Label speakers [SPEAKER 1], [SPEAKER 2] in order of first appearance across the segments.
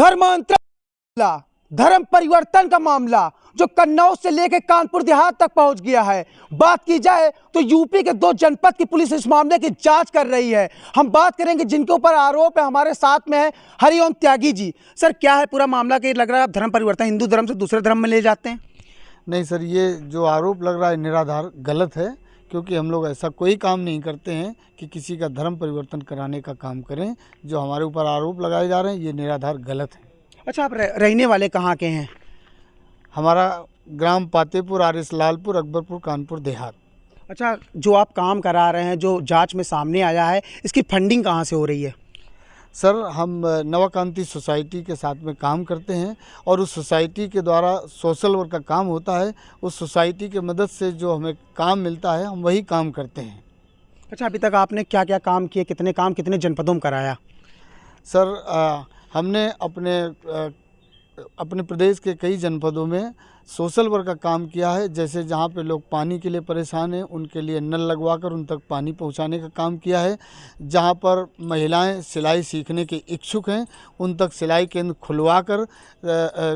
[SPEAKER 1] धर्मांतरण, धर्म परिवर्तन का मामला जो कन्नौज से लेकर कानपुर देहात तक पहुंच गया है। बात की जाए तो यूपी के 2 जनपद की पुलिस इस मामले की जांच कर रही है। हम बात करेंगे जिनके ऊपर आरोप है। हमारे साथ में है हरिओम त्यागी जी। सर, क्या है पूरा मामला कि लग रहा है आप धर्म परिवर्तन हिंदू धर्म से दूसरे धर्म में ले जाते हैं?
[SPEAKER 2] नहीं सर, ये जो आरोप लग रहा है निराधार गलत है, क्योंकि हम लोग ऐसा कोई काम नहीं करते हैं कि किसी का धर्म परिवर्तन कराने का काम करें। जो हमारे ऊपर आरोप लगाए जा रहे हैं ये निराधार गलत है।
[SPEAKER 1] अच्छा, आप रहने वाले कहाँ के हैं?
[SPEAKER 2] हमारा ग्राम पातेपुर, आरएस लालपुर, अकबरपुर, कानपुर देहात।
[SPEAKER 1] अच्छा, जो आप काम करा रहे हैं, जो जांच में सामने आया है, इसकी फंडिंग कहाँ से हो रही है?
[SPEAKER 2] सर, हम नवाकांति सोसाइटी के साथ में काम करते हैं और उस सोसाइटी के द्वारा सोशल वर्क का काम होता है। उस सोसाइटी की मदद से जो हमें काम मिलता है हम वही काम करते हैं।
[SPEAKER 1] अच्छा, अभी तक आपने क्या क्या काम किए, कितने काम कितने जनपदों में कराया?
[SPEAKER 2] सर, हमने अपने प्रदेश के कई जनपदों में सोशल वर्क का काम किया है। जैसे जहाँ पे लोग पानी के लिए परेशान हैं उनके लिए नल लगवाकर उन तक पानी पहुँचाने का काम किया है। जहाँ पर महिलाएं सिलाई सीखने के इच्छुक हैं उन तक सिलाई केंद्र खुलवाकर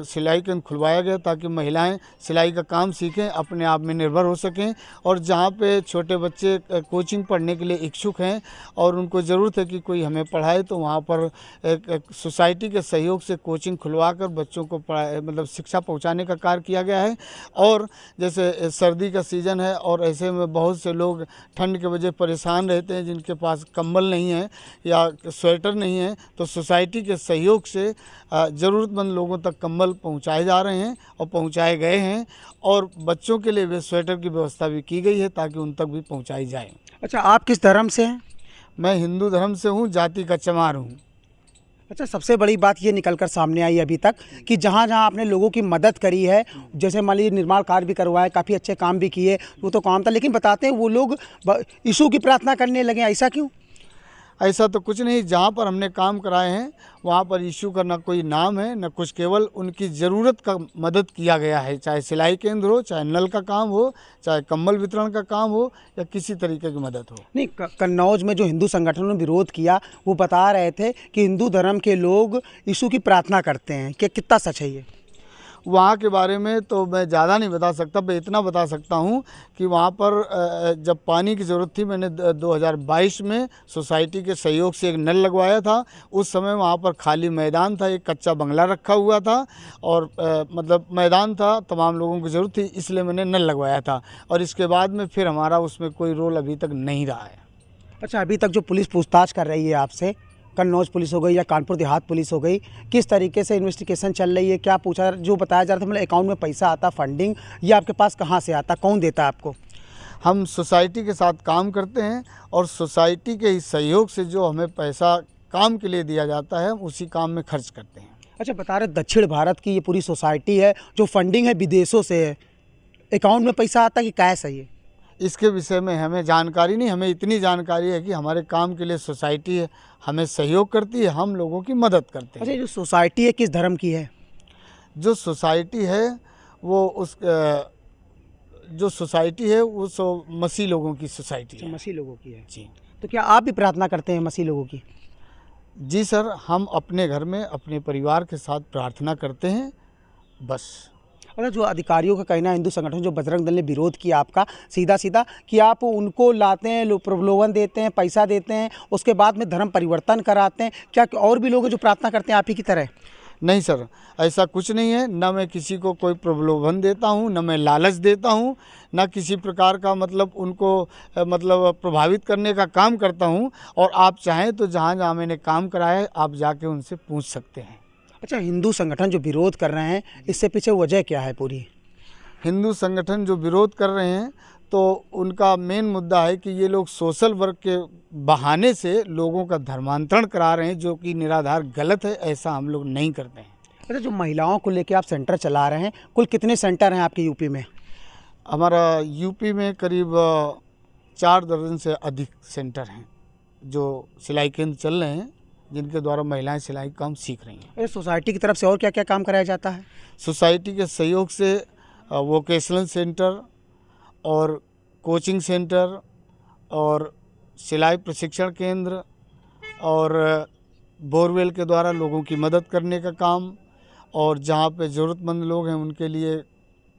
[SPEAKER 2] सिलाई केंद्र खुलवाया गया ताकि महिलाएं सिलाई का काम सीखें, अपने आप में निर्भर हो सकें। और जहाँ पे छोटे बच्चे कोचिंग पढ़ने के लिए इच्छुक हैं और उनको ज़रूरत है कि कोई हमें पढ़ाए, तो वहाँ पर सोसाइटी के सहयोग से कोचिंग खुलवाकर बच्चों को मतलब शिक्षा पहुँचाने का कार्य किया गया है। और जैसे सर्दी का सीज़न है और ऐसे में बहुत से लोग ठंड के वजह परेशान रहते हैं, जिनके पास कंबल नहीं है या स्वेटर नहीं है, तो सोसाइटी के सहयोग से ज़रूरतमंद लोगों तक कंबल पहुंचाए जा रहे हैं और पहुंचाए गए हैं। और बच्चों के लिए वे स्वेटर की व्यवस्था भी की गई है ताकि उन तक भी पहुंचाई जाए।
[SPEAKER 1] अच्छा, आप किस धर्म से हैं?
[SPEAKER 2] मैं हिंदू धर्म से हूं, जाति का चमार हूं।
[SPEAKER 1] अच्छा, सबसे बड़ी बात ये निकल कर सामने आई अभी तक कि जहाँ जहाँ आपने लोगों की मदद करी है, जैसे मान लीजिए निर्माण कार्य भी करवाए, काफ़ी अच्छे काम भी किए, वो तो काम था, लेकिन बताते हैं वो लोग यीशु की प्रार्थना करने लगे। ऐसा क्यों?
[SPEAKER 2] ऐसा तो कुछ नहीं। जहाँ पर हमने काम कराए हैं वहाँ पर यीशु का ना कोई नाम है न कुछ, केवल उनकी ज़रूरत का मदद किया गया है। चाहे सिलाई केंद्र हो, चाहे नल का काम हो, चाहे कंबल वितरण का काम हो या किसी तरीके की मदद हो।
[SPEAKER 1] नहीं, कन्नौज में जो हिंदू संगठनों ने विरोध किया वो बता रहे थे कि हिंदू धर्म के लोग यीशु की प्रार्थना करते हैं। क्या कितना सच है ये?
[SPEAKER 2] वहाँ के बारे में तो मैं ज़्यादा नहीं बता सकता। मैं इतना बता सकता हूँ कि वहाँ पर जब पानी की ज़रूरत थी, मैंने 2022 में सोसाइटी के सहयोग से एक नल लगवाया था। उस समय वहाँ पर खाली मैदान था, एक कच्चा बंगला रखा हुआ था और मतलब मैदान था, तमाम लोगों की ज़रूरत थी, इसलिए मैंने नल लगवाया था। और इसके बाद में फिर हमारा उसमें कोई रोल अभी तक नहीं रहा है।
[SPEAKER 1] अच्छा, अभी तक जो पुलिस पूछताछ कर रही है आपसे, कन्नौज पुलिस हो गई या कानपुर देहात पुलिस हो गई, किस तरीके से इन्वेस्टिगेशन चल रही है? क्या पूछा, जो बताया जा रहा था मतलब अकाउंट में पैसा आता, फंडिंग, ये आपके पास कहाँ से आता, कौन देता है आपको?
[SPEAKER 2] हम सोसाइटी के साथ काम करते हैं और सोसाइटी के ही सहयोग से जो हमें पैसा काम के लिए दिया जाता है उसी काम में खर्च करते हैं।
[SPEAKER 1] अच्छा, बता रहे दक्षिण भारत की ये पूरी सोसाइटी है, जो फंडिंग है विदेशों से है, अकाउंट में पैसा आता कि कैश है ये?
[SPEAKER 2] इसके विषय में हमें जानकारी नहीं। हमें इतनी जानकारी है कि हमारे काम के लिए सोसाइटी हमें सहयोग करती है, हम लोगों की मदद करते हैं।
[SPEAKER 1] अच्छा, जो सोसाइटी है किस धर्म की है?
[SPEAKER 2] जो सोसाइटी है वो जो सोसाइटी है वो मसीह लोगों की सोसाइटी है।
[SPEAKER 1] मसीह लोगों की है
[SPEAKER 2] जी।
[SPEAKER 1] तो क्या आप भी प्रार्थना करते हैं मसीह लोगों की?
[SPEAKER 2] जी सर, हम अपने घर में अपने परिवार के साथ प्रार्थना करते हैं, बस।
[SPEAKER 1] अच्छा, जो अधिकारियों का कहना है, हिंदू संगठन जो बजरंग दल ने विरोध किया आपका सीधा सीधा कि आप उनको लाते हैं, प्रलोभन देते हैं, पैसा देते हैं, उसके बाद में धर्म परिवर्तन कराते हैं, क्या और भी लोग हैं जो प्रार्थना करते हैं आप ही की तरह?
[SPEAKER 2] नहीं सर, ऐसा कुछ नहीं है। न मैं किसी को कोई प्रलोभन देता हूँ, न मैं लालच देता हूँ, न किसी प्रकार का मतलब उनको मतलब प्रभावित करने का काम करता हूँ। और आप चाहें तो जहाँ जहाँ मैंने काम कराया है आप जाके उनसे पूछ सकते हैं।
[SPEAKER 1] अच्छा, हिंदू संगठन जो विरोध कर रहे हैं, इससे पीछे वजह क्या है पूरी?
[SPEAKER 2] हिंदू संगठन जो विरोध कर रहे हैं तो उनका मेन मुद्दा है कि ये लोग सोशल वर्क के बहाने से लोगों का धर्मांतरण करा रहे हैं, जो कि निराधार गलत है। ऐसा हम लोग नहीं करते हैं।
[SPEAKER 1] अच्छा, जो महिलाओं को लेकर आप सेंटर चला रहे हैं, कुल कितने सेंटर हैं आपके यूपी में?
[SPEAKER 2] हमारा यूपी में करीब 4 दर्जन से अधिक सेंटर हैं जो सिलाई केंद्र चल रहे हैं, जिनके द्वारा महिलाएं सिलाई काम सीख रही हैं।
[SPEAKER 1] सोसाइटी की तरफ से और क्या क्या काम कराया जाता है?
[SPEAKER 2] सोसाइटी के सहयोग से वोकेशनल सेंटर और कोचिंग सेंटर और सिलाई प्रशिक्षण केंद्र और बोरवेल के द्वारा लोगों की मदद करने का काम, और जहाँ पे ज़रूरतमंद लोग हैं उनके लिए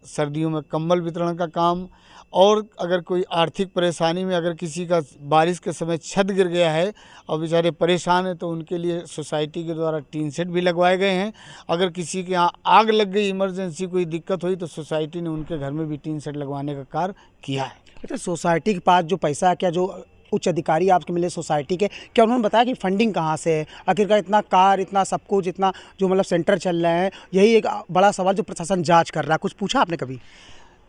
[SPEAKER 2] सर्दियों में कंबल वितरण का काम, और अगर कोई आर्थिक परेशानी में अगर किसी का बारिश के समय छत गिर गया है और बेचारे परेशान हैं तो उनके लिए सोसाइटी के द्वारा टीन सेट भी लगवाए गए हैं। अगर किसी के यहाँ आग लग गई, इमरजेंसी कोई दिक्कत हुई, तो सोसाइटी ने उनके घर में भी टीन सेट लगवाने का कार्य किया है।
[SPEAKER 1] अच्छा, सोसाइटी के पास जो पैसा है, क्या जो उच्च अधिकारी आपके मिले सोसाइटी के, क्या उन्होंने बताया कि फंडिंग कहाँ से है? आखिरकार इतना कार, इतना सब कुछ, इतना जो मतलब सेंटर चल रहे हैं, यही एक बड़ा सवाल जो प्रशासन जांच कर रहा है। कुछ पूछा आपने कभी?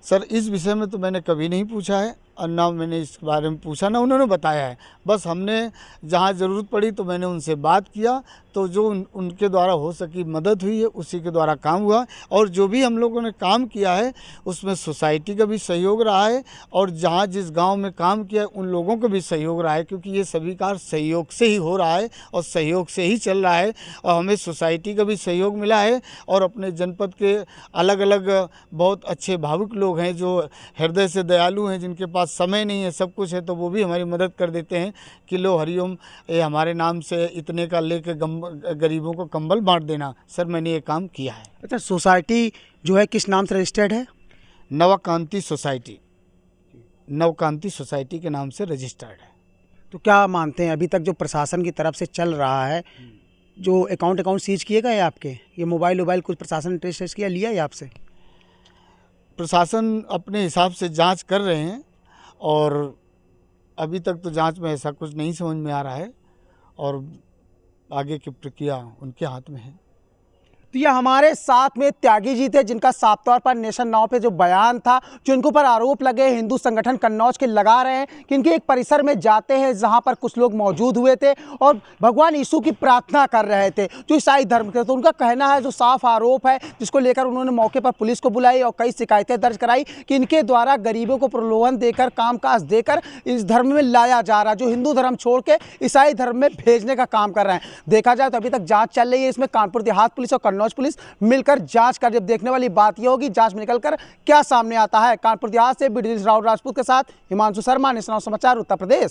[SPEAKER 2] सर, इस विषय में तो मैंने कभी नहीं पूछा है, और ना मैंने इस बारे में पूछा, ना उन्होंने बताया है। बस हमने जहाँ ज़रूरत पड़ी तो मैंने उनसे बात किया, तो जो उनके द्वारा हो सकी मदद हुई है उसी के द्वारा काम हुआ। और जो भी हम लोगों ने काम किया है उसमें सोसाइटी का भी सहयोग रहा है, और जहाँ जिस गांव में काम किया है उन लोगों का भी सहयोग रहा है, क्योंकि ये सभी कार्य सहयोग से ही हो रहा है और सहयोग से ही चल रहा है। और हमें सोसाइटी का भी सहयोग मिला है, और अपने जनपद के अलग अलग बहुत अच्छे भावुक लोग हैं जो हृदय से दयालु हैं, जिनके पास समय नहीं है, सब कुछ है, तो वो भी हमारी मदद कर देते हैं कि लो हरिओम, ये हमारे नाम से इतने का लेके गरीबों को कंबल बांट देना। सर, मैंने ये काम किया है।
[SPEAKER 1] अच्छा, सोसाइटी जो है किस नाम से रजिस्टर्ड है?
[SPEAKER 2] नवकांति सोसाइटी, नवकांति सोसाइटी के नाम से रजिस्टर्ड है।
[SPEAKER 1] तो क्या मानते हैं, अभी तक जो प्रशासन की तरफ से चल रहा है, जो अकाउंट सीज किए गए आपके, ये मोबाइल कुछ प्रशासन ने टेस्ट किया, लिया है आपसे?
[SPEAKER 2] प्रशासन अपने हिसाब से जांच कर रहे हैं, और अभी तक तो जांच में ऐसा कुछ नहीं समझ में आ रहा है, और आगे की प्रक्रिया उनके हाथ में है।
[SPEAKER 1] तो ये हमारे साथ में त्यागी जी थे, जिनका साफ तौर पर नेशन नाउ पे जो बयान था, जो इनके ऊपर आरोप लगे हिंदू संगठन कन्नौज के लगा रहे हैं कि इनके एक परिसर में जाते हैं जहां पर कुछ लोग मौजूद हुए थे और भगवान यीशु की प्रार्थना कर रहे थे, जो ईसाई धर्म के। तो उनका कहना है, जो साफ आरोप है, जिसको लेकर उन्होंने मौके पर पुलिस को बुलाई और कई शिकायतें दर्ज कराई कि इनके द्वारा गरीबों को प्रलोभन देकर, कामकाज देकर इस धर्म में लाया जा रहा है, जो हिंदू धर्म छोड़ के ईसाई धर्म में भेजने का काम कर रहे हैं। देखा जाए तो अभी तक जाँच चल रही है, इसमें कानपुर देहात पुलिस और कन्नौज पुलिस मिलकर जांच कर, जब देखने वाली बात यह होगी जांच में निकलकर क्या सामने आता है। कानपुर देहात से राहुल राजपूत के साथ हिमांशु शर्मा, नेशनल समाचार, उत्तर प्रदेश।